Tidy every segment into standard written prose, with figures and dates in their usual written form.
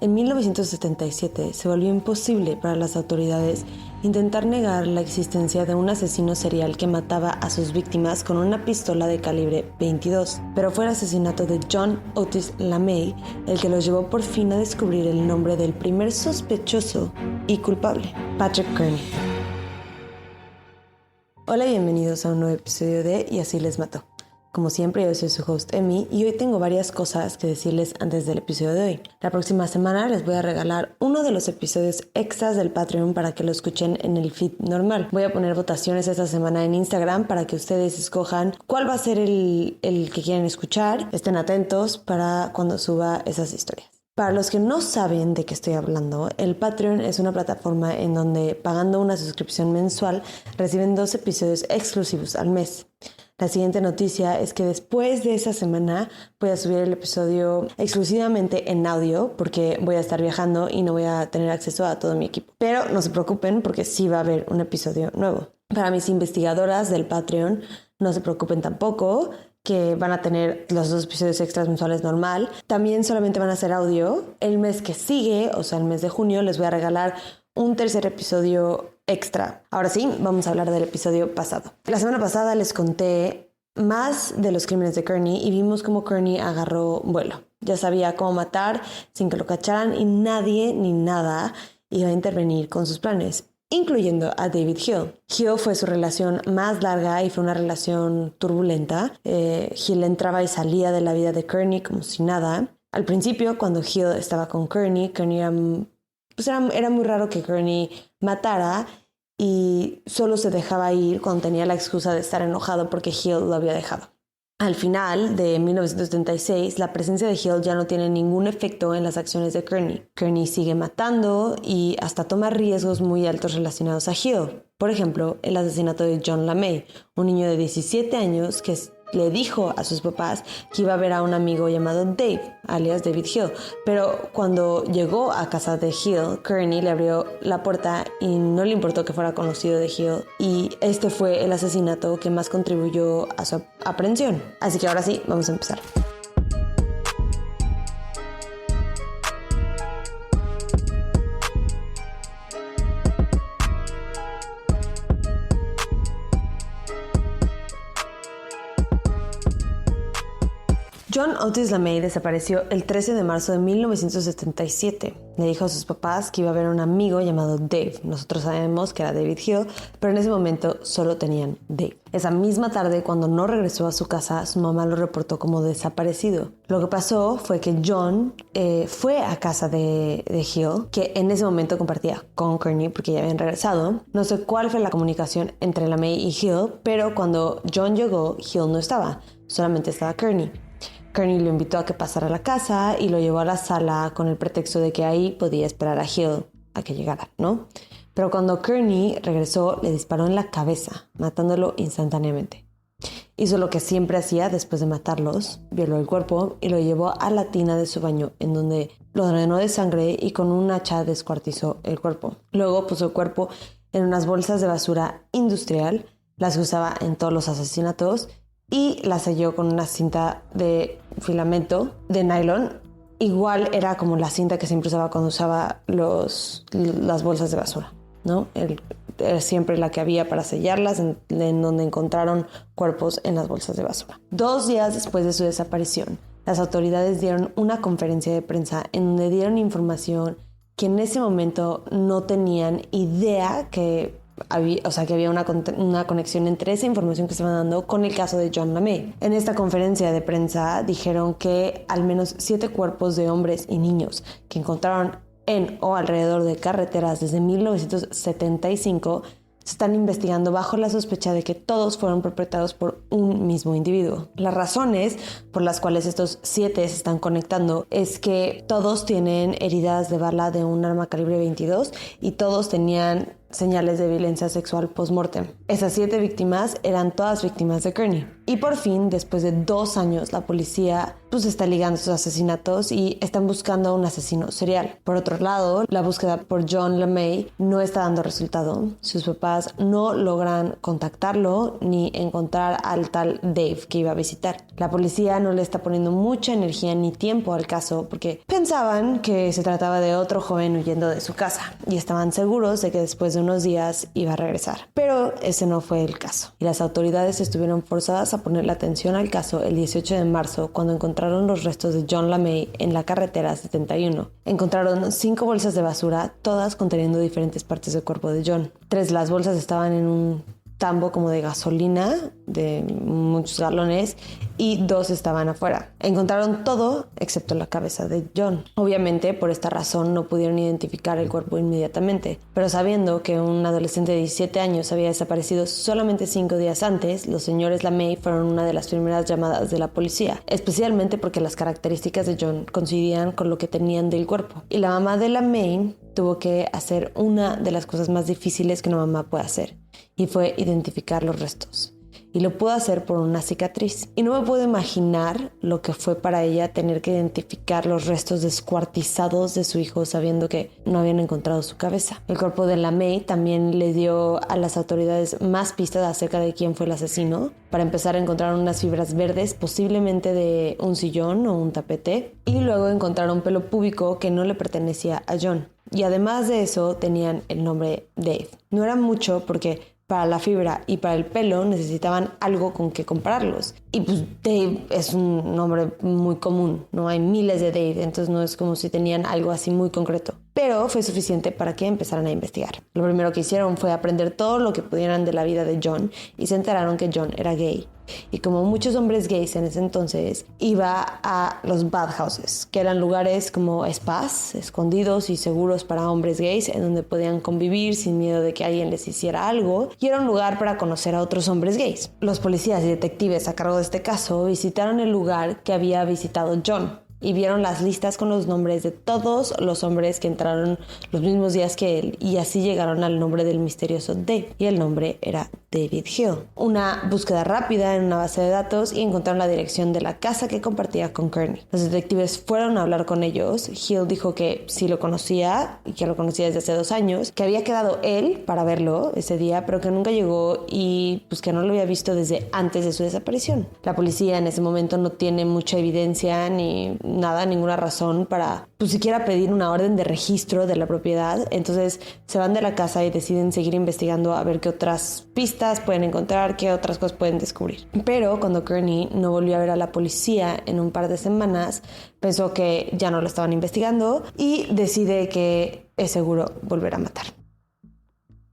En 1977 se volvió imposible para las autoridades intentar negar la existencia de un asesino serial que mataba a sus víctimas con una pistola de calibre 22, pero fue el asesinato de John Otis LeMay el que los llevó por fin a descubrir el nombre del primer sospechoso y culpable, Patrick Kearney. Hola y bienvenidos a un nuevo episodio de Y así les mató. Como siempre, yo soy su host Emi y hoy tengo varias cosas que decirles antes del episodio de hoy. La próxima semana les voy a regalar uno de los episodios extras del Patreon para que lo escuchen en el feed normal. Voy a poner votaciones esta semana en Instagram para que ustedes escojan cuál va a ser el que quieren escuchar. Estén atentos para cuando suba esas historias. Para los que no saben de qué estoy hablando, el Patreon es una plataforma en donde pagando una suscripción mensual reciben 2 episodios exclusivos al mes. La siguiente noticia es que después de esa semana voy a subir el episodio exclusivamente en audio porque voy a estar viajando y no voy a tener acceso a todo mi equipo. Pero no se preocupen porque sí va a haber un episodio nuevo. Para mis investigadoras del Patreon, no se preocupen tampoco que van a tener los 2 episodios extras mensuales normal. También solamente van a ser audio. El mes que sigue, o sea el mes de junio, les voy a regalar un tercer episodio extra. Ahora sí, vamos a hablar del episodio pasado. La semana pasada les conté más de los crímenes de Kearney y vimos cómo Kearney agarró vuelo. Ya sabía cómo matar sin que lo cacharan y nadie ni nada iba a intervenir con sus planes, incluyendo a David Hill. Hill fue su relación más larga y fue una relación turbulenta. Hill entraba y salía de la vida de Kearney como si nada. Al principio, cuando Hill estaba con Kearney era muy raro que Kearney matara y solo se dejaba ir cuando tenía la excusa de estar enojado porque Hill lo había dejado. Al final de 1976, la presencia de Hill ya no tiene ningún efecto en las acciones de Kearney. Kearney sigue matando y hasta toma riesgos muy altos relacionados a Hill. Por ejemplo, el asesinato de John LeMay, un niño de 17 años que le dijo a sus papás que iba a ver a un amigo llamado Dave, alias David Hill. Pero cuando llegó a casa de Hill, Kearney le abrió la puerta y no le importó que fuera conocido de Hill. Y este fue el asesinato que más contribuyó a su aprehensión. Así que ahora sí, vamos a empezar. John Otis LeMay desapareció el 13 de marzo de 1977. Le dijo a sus papás que iba a ver a un amigo llamado Dave. Nosotros sabemos que era David Hill, pero en ese momento solo tenían Dave. Esa misma tarde, cuando no regresó a su casa, su mamá lo reportó como desaparecido. Lo que pasó fue que John fue a casa de Hill, que en ese momento compartía con Kearney porque ya habían regresado. No sé cuál fue la comunicación entre LeMay y Hill, pero cuando John llegó, Hill no estaba, solamente estaba Kearney. Kearney lo invitó a que pasara a la casa y lo llevó a la sala con el pretexto de que ahí podía esperar a Hill a que llegara, ¿no? Pero cuando Kearney regresó, le disparó en la cabeza, matándolo instantáneamente. Hizo lo que siempre hacía después de matarlos, violó el cuerpo y lo llevó a la tina de su baño, en donde lo drenó de sangre y con un hacha descuartizó el cuerpo. Luego puso el cuerpo en unas bolsas de basura industrial, las que usaba en todos los asesinatos, y la selló con una cinta de filamento de nylon. Igual era como la cinta que siempre usaba cuando usaba las bolsas de basura, ¿no? Era siempre la que había para sellarlas, en donde encontraron cuerpos en las bolsas de basura. 2 días después de su desaparición, las autoridades dieron una conferencia de prensa en donde dieron información que en ese momento no tenían idea que había una conexión entre esa información que estaban dando con el caso de John LeMay. En esta conferencia de prensa dijeron que al menos 7 cuerpos de hombres y niños que encontraron en o alrededor de carreteras desde 1975 se están investigando bajo la sospecha de que todos fueron perpetrados por un mismo individuo. Las razones por las cuales estos 7 se están conectando es que todos tienen heridas de bala de un arma calibre 22 y todos tenían señales de violencia sexual post-mortem. Esas 7 víctimas eran todas víctimas de Kearney. Y por fin, después de 2 años, la policía está ligando sus asesinatos y están buscando a un asesino serial. Por otro lado, la búsqueda por John LeMay no está dando resultado. Sus papás no logran contactarlo ni encontrar al tal Dave que iba a visitar. La policía no le está poniendo mucha energía ni tiempo al caso porque pensaban que se trataba de otro joven huyendo de su casa y estaban seguros de que después de unos días iba a regresar. Pero ese no fue el caso y las autoridades estuvieron forzadas a poner la atención al caso el 18 de marzo cuando encontraron los restos de John LeMay en la carretera 71. Encontraron 5 bolsas de basura, todas conteniendo diferentes partes del cuerpo de John. 3 de las bolsas estaban en un tambo como de gasolina de muchos galones y 2 estaban afuera. Encontraron todo excepto la cabeza de John. Obviamente por esta razón no pudieron identificar el cuerpo inmediatamente, pero sabiendo que un adolescente de 17 años había desaparecido solamente 5 días antes, los señores LeMay fueron una de las primeras llamadas de la policía, especialmente porque las características de John coincidían con lo que tenían del cuerpo. Y la mamá de LeMay tuvo que hacer una de las cosas más difíciles que una mamá puede hacer, y fue identificar los restos. Y lo pudo hacer por una cicatriz. Y no me puedo imaginar lo que fue para ella tener que identificar los restos descuartizados de su hijo sabiendo que no habían encontrado su cabeza. El cuerpo de LeMay también le dio a las autoridades más pistas acerca de quién fue el asesino. Para empezar, encontraron unas fibras verdes, posiblemente de un sillón o un tapete. Y luego encontraron pelo púbico que no le pertenecía a John. Y además de eso, tenían el nombre Dave. No era mucho porque para la fibra y para el pelo necesitaban algo con que compararlos. Y pues Dave es un nombre muy común, no hay miles de Dave, entonces no es como si tenían algo así muy concreto. Pero fue suficiente para que empezaran a investigar. Lo primero que hicieron fue aprender todo lo que pudieran de la vida de John y se enteraron que John era gay. Y como muchos hombres gays en ese entonces, iba a los bathhouses, que eran lugares como spas, escondidos y seguros para hombres gays, en donde podían convivir sin miedo de que alguien les hiciera algo, y era un lugar para conocer a otros hombres gays. Los policías y detectives a cargo de este caso visitaron el lugar que había visitado John y vieron las listas con los nombres de todos los hombres que entraron los mismos días que él, y así llegaron al nombre del misterioso Dave, y el nombre era David Hill. Una búsqueda rápida en una base de datos y encontraron la dirección de la casa que compartía con Kearney. Los detectives fueron a hablar con ellos. Hill dijo que sí lo conocía y que lo conocía desde hace 2 años, que había quedado él para verlo ese día, pero que nunca llegó y que no lo había visto desde antes de su desaparición. La policía en ese momento no tiene mucha evidencia ni nada, ninguna razón para siquiera pedir una orden de registro de la propiedad. Entonces se van de la casa y deciden seguir investigando a ver qué otras pistas pueden encontrar, qué otras cosas pueden descubrir. Pero cuando Kearney no volvió a ver a la policía en un par de semanas, pensó que ya no lo estaban investigando y decide que es seguro volver a matar.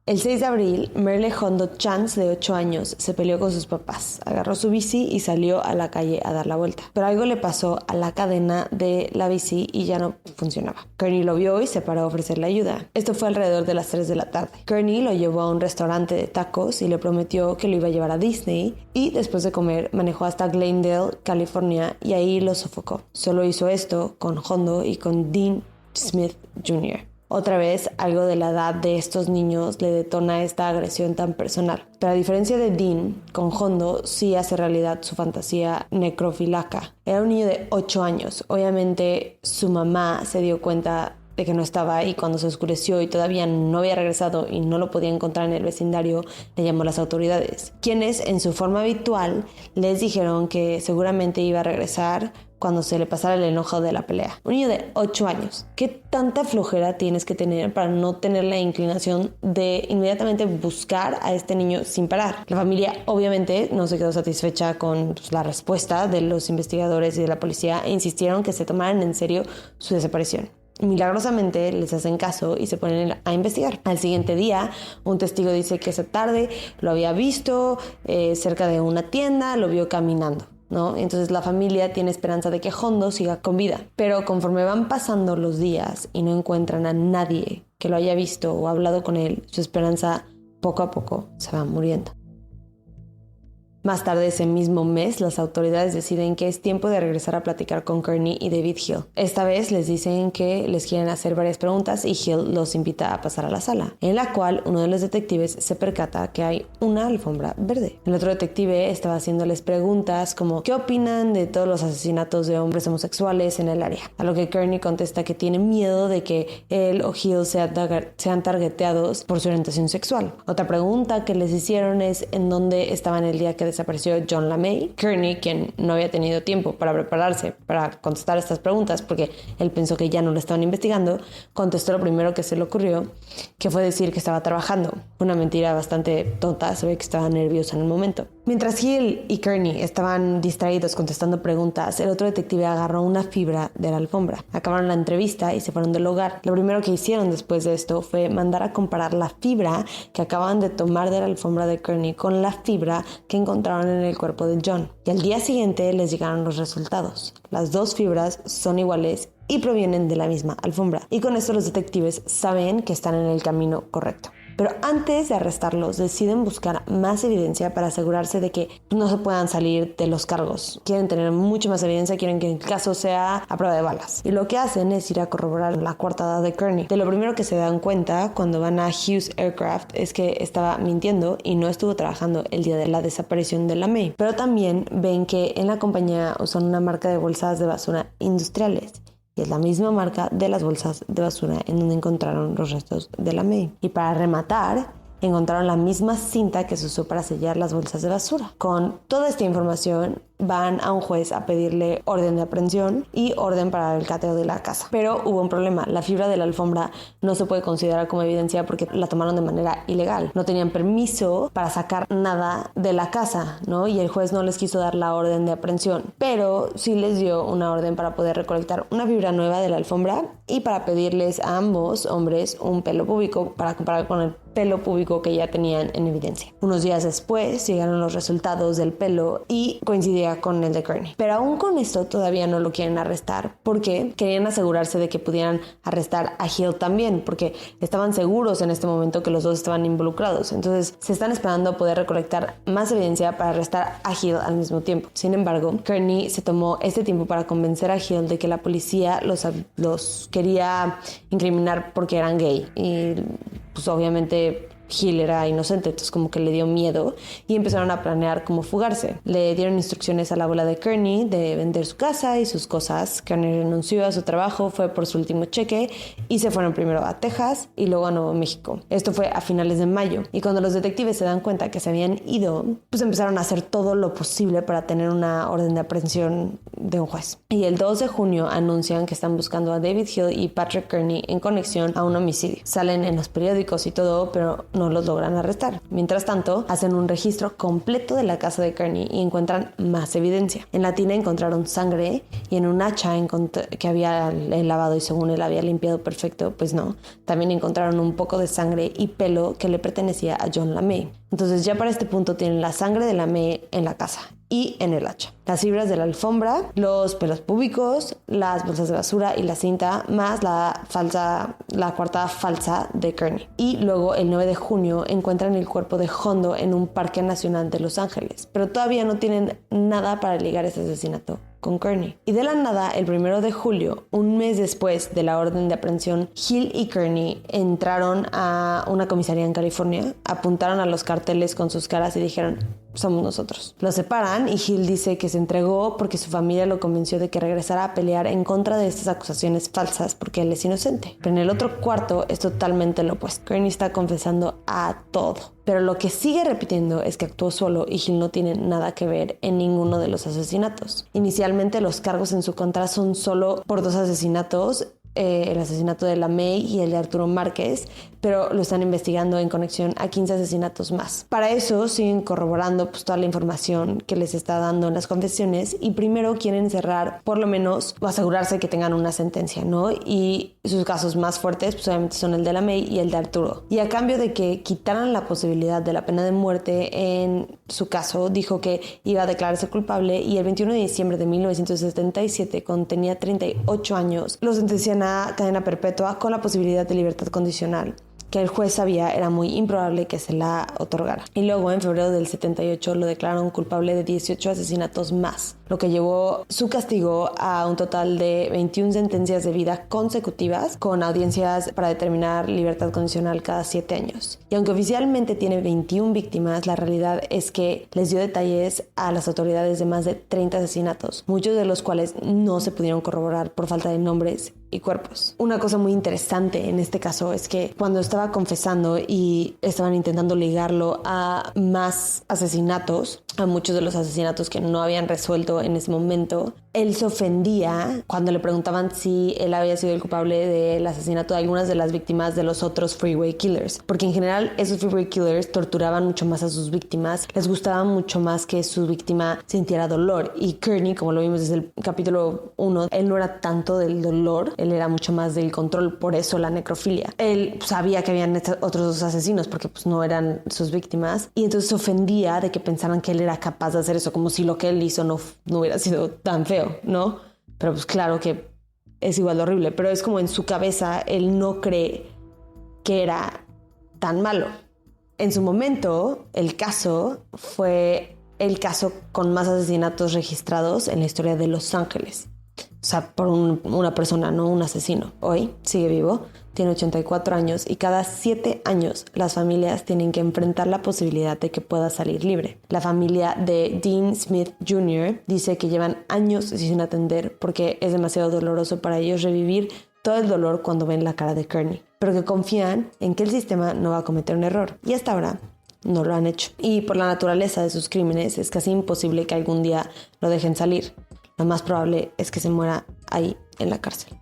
El 6 de abril, Merle Hondo Chance, de 8 años, se peleó con sus papás, agarró su bici y salió a la calle a dar la vuelta. Pero algo le pasó a la cadena de la bici y ya no funcionaba. Kearney lo vio y se paró a ofrecerle ayuda. Esto fue alrededor de las 3 de la tarde. Kearney lo llevó a un restaurante de tacos y le prometió que lo iba a llevar a Disney, y después de comer manejó hasta Glendale, California, y ahí lo sofocó. Solo hizo esto con Hondo y con Dean Smith Jr. Otra vez, algo de la edad de estos niños le detona esta agresión tan personal. Pero a diferencia de Dean, con Hondo sí hace realidad su fantasía necrofílaca. Era un niño de 8 años. Obviamente su mamá se dio cuenta de que no estaba ahí cuando se oscureció y todavía no había regresado y no lo podía encontrar en el vecindario. Le llamó a las autoridades, quienes en su forma habitual les dijeron que seguramente iba a regresar cuando se le pasara el enojo de la pelea. Un niño de 8 años. ¿Qué tanta flojera tienes que tener para no tener la inclinación de inmediatamente buscar a este niño sin parar? La familia obviamente no se quedó satisfecha con la respuesta de los investigadores y de la policía e insistieron que se tomaran en serio su desaparición. Milagrosamente les hacen caso y se ponen a investigar. Al siguiente día, un testigo dice que esa tarde lo había visto cerca de una tienda, lo vio caminando, ¿no? Entonces la familia tiene esperanza de que Hondo siga con vida. Pero conforme van pasando los días y no encuentran a nadie que lo haya visto o hablado con él, su esperanza poco a poco se va muriendo. Más tarde ese mismo mes, las autoridades deciden que es tiempo de regresar a platicar con Kearney y David Hill. Esta vez les dicen que les quieren hacer varias preguntas y Hill los invita a pasar a la sala, en la cual uno de los detectives se percata que hay una alfombra verde. El otro detective estaba haciéndoles preguntas como ¿qué opinan de todos los asesinatos de hombres homosexuales en el área? A lo que Kearney contesta que tiene miedo de que él o Hill sean targeteados por su orientación sexual. Otra pregunta que les hicieron es en dónde estaban el día que desapareció John LaMay. Kearney, quien no había tenido tiempo para prepararse para contestar estas preguntas porque él pensó que ya no lo estaban investigando, contestó lo primero que se le ocurrió, que fue decir que estaba trabajando. Una mentira bastante tonta, se ve que estaba nerviosa en el momento. Mientras Hill y Kearney estaban distraídos contestando preguntas, el otro detective agarró una fibra de la alfombra. Acabaron la entrevista y se fueron del lugar. Lo primero que hicieron después de esto fue mandar a comparar la fibra que acaban de tomar de la alfombra de Kearney con la fibra que encontraron en el cuerpo de John. Y al día siguiente les llegaron los resultados. Las dos fibras son iguales y provienen de la misma alfombra. Y con esto los detectives saben que están en el camino correcto. Pero antes de arrestarlos, deciden buscar más evidencia para asegurarse de que no se puedan salir de los cargos. Quieren tener mucha más evidencia, quieren que el caso sea a prueba de balas. Y lo que hacen es ir a corroborar la coartada de Kearney. De lo primero que se dan cuenta cuando van a Hughes Aircraft es que estaba mintiendo y no estuvo trabajando el día de la desaparición de LaMay. Pero también ven que en la compañía usan una marca de bolsas de basura industriales. Y es la misma marca de las bolsas de basura en donde encontraron los restos de LaMay. Y para rematar, encontraron la misma cinta que se usó para sellar las bolsas de basura. Con toda esta información, van a un juez a pedirle orden de aprehensión y orden para el cateo de la casa. Pero hubo un problema. La fibra de la alfombra no se puede considerar como evidencia porque la tomaron de manera ilegal. No tenían permiso para sacar nada de la casa, ¿no? Y el juez no les quiso dar la orden de aprehensión. Pero sí les dio una orden para poder recolectar una fibra nueva de la alfombra y para pedirles a ambos hombres un pelo púbico para comparar con el pelo púbico que ya tenían en evidencia. Unos días después llegaron los resultados del pelo y coincidía con el de Kearney. Pero aún con esto todavía no lo quieren arrestar porque querían asegurarse de que pudieran arrestar a Hill también, porque estaban seguros en este momento que los dos estaban involucrados. Entonces se están esperando poder recolectar más evidencia para arrestar a Hill al mismo tiempo. Sin embargo, Kearney se tomó este tiempo para convencer a Hill de que la policía los quería incriminar porque eran gay y pues obviamente Hill era inocente, entonces como que le dio miedo y empezaron a planear cómo fugarse. Le dieron instrucciones a la abuela de Kearney de vender su casa y sus cosas. Kearney renunció a su trabajo, fue por su último cheque y se fueron primero a Texas y luego a Nuevo México. Esto fue a finales de mayo y cuando los detectives se dan cuenta que se habían ido, pues empezaron a hacer todo lo posible para tener una orden de aprehensión de un juez. Y el 2 de junio anuncian que están buscando a David Hill y Patrick Kearney en conexión a un homicidio. Salen en los periódicos y todo, pero no los logran arrestar. Mientras tanto, hacen un registro completo de la casa de Kearney y encuentran más evidencia. En la tina encontraron sangre y en un hacha que había lavado y según él había limpiado perfecto, pues no. También encontraron un poco de sangre y pelo que le pertenecía a John LaMay. Entonces ya para este punto tienen la sangre de LaMay en la casa y en el hacha, las fibras de la alfombra, los pelos púbicos, las bolsas de basura y la cinta, más la coartada falsa de Kearney. Y luego el 9 de junio encuentran el cuerpo de Hondo en un parque nacional de Los Ángeles, pero todavía no tienen nada para ligar ese asesinato con Kearney. Y de la nada, el 1 de julio, un mes después de la orden de aprehensión, Hill y Kearney entraron a una comisaría en California, apuntaron a los carteles con sus caras y dijeron: somos nosotros. Los separan y Hill dice que se entregó porque su familia lo convenció de que regresara a pelear en contra de estas acusaciones falsas porque él es inocente. Pero en el otro cuarto es totalmente lo opuesto. Kearney está confesando a todo. Pero lo que sigue repitiendo es que actuó solo y Hill no tiene nada que ver en ninguno de los asesinatos. Inicialmente los cargos en su contra son solo por 2 asesinatos, el asesinato de LaMay y el de Arturo Márquez, pero lo están investigando en conexión a 15 asesinatos más. Para eso siguen corroborando pues, toda la información que les está dando en las confesiones y primero quieren cerrar, por lo menos, o asegurarse que tengan una sentencia, ¿no? Y sus casos más fuertes pues obviamente son el de LaMay y el de Arturo. Y a cambio de que quitaran la posibilidad de la pena de muerte en su caso, dijo que iba a declararse culpable y el 21 de diciembre de 1977, cuando tenía 38 años, lo sentencian a cadena perpetua con la posibilidad de libertad condicional. que el juez sabía era muy improbable que se la otorgara. Y luego en febrero del 78 lo declararon culpable de 18 asesinatos más, lo que llevó su castigo a un total de 21 sentencias de vida consecutivas con audiencias para determinar libertad condicional cada 7 años. Y aunque oficialmente tiene 21 víctimas, la realidad es que les dio detalles a las autoridades de más de 30 asesinatos, muchos de los cuales no se pudieron corroborar por falta de nombres y cuerpos. Una cosa muy interesante en este caso es que cuando estaba confesando y estaban intentando ligarlo a más asesinatos, a muchos de los asesinatos que no habían resuelto en ese momento, él se ofendía cuando le preguntaban si él había sido el culpable del asesinato de algunas de las víctimas de los otros Freeway Killers, porque en general esos Freeway Killers torturaban mucho más a sus víctimas, les gustaba mucho más que su víctima sintiera dolor, y Kearney, como lo vimos desde el capítulo 1, él no era tanto del dolor, él era mucho más del control, por eso la necrofilia. Él sabía que habían otros dos asesinos porque pues no eran sus víctimas, y entonces se ofendía de que pensaran que él era capaz de hacer eso, como si lo que él hizo no hubiera sido tan feo, ¿no? Pero pues claro que es igual de horrible, pero es como en su cabeza él no cree que era tan malo. En su momento, el caso fue el caso con más asesinatos registrados en la historia de Los Ángeles. O sea, por una persona, no un asesino. Hoy sigue vivo, tiene 84 años y cada 7 años las familias tienen que enfrentar la posibilidad de que pueda salir libre. La familia de Dean Smith Jr. dice que llevan años sin atender porque es demasiado doloroso para ellos revivir todo el dolor cuando ven la cara de Kearney, pero que confían en que el sistema no va a cometer un error. Y hasta ahora no lo han hecho. Y por la naturaleza de sus crímenes es casi imposible que algún día lo dejen salir. Lo más probable es que se muera ahí en la cárcel.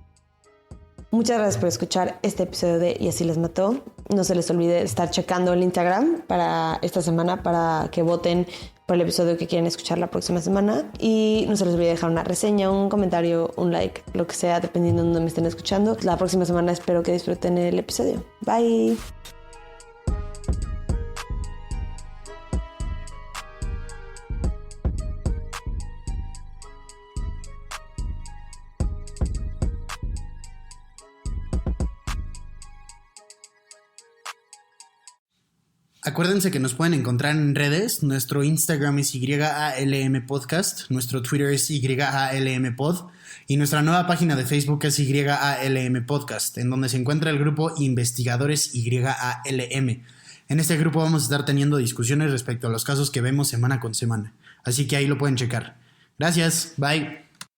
Muchas gracias por escuchar este episodio de Y así les mató. No se les olvide estar checando el Instagram para esta semana para que voten por el episodio que quieren escuchar la próxima semana. Y no se les olvide dejar una reseña, un comentario, un like, lo que sea, dependiendo de dónde me estén escuchando. La próxima semana espero que disfruten el episodio. Bye. Acuérdense que nos pueden encontrar en redes. Nuestro Instagram es YALM Podcast, nuestro Twitter es YALM Pod y nuestra nueva página de Facebook es YALM Podcast, en donde se encuentra el grupo Investigadores YALM. En este grupo vamos a estar teniendo discusiones respecto a los casos que vemos semana con semana, así que ahí lo pueden checar. Gracias, bye.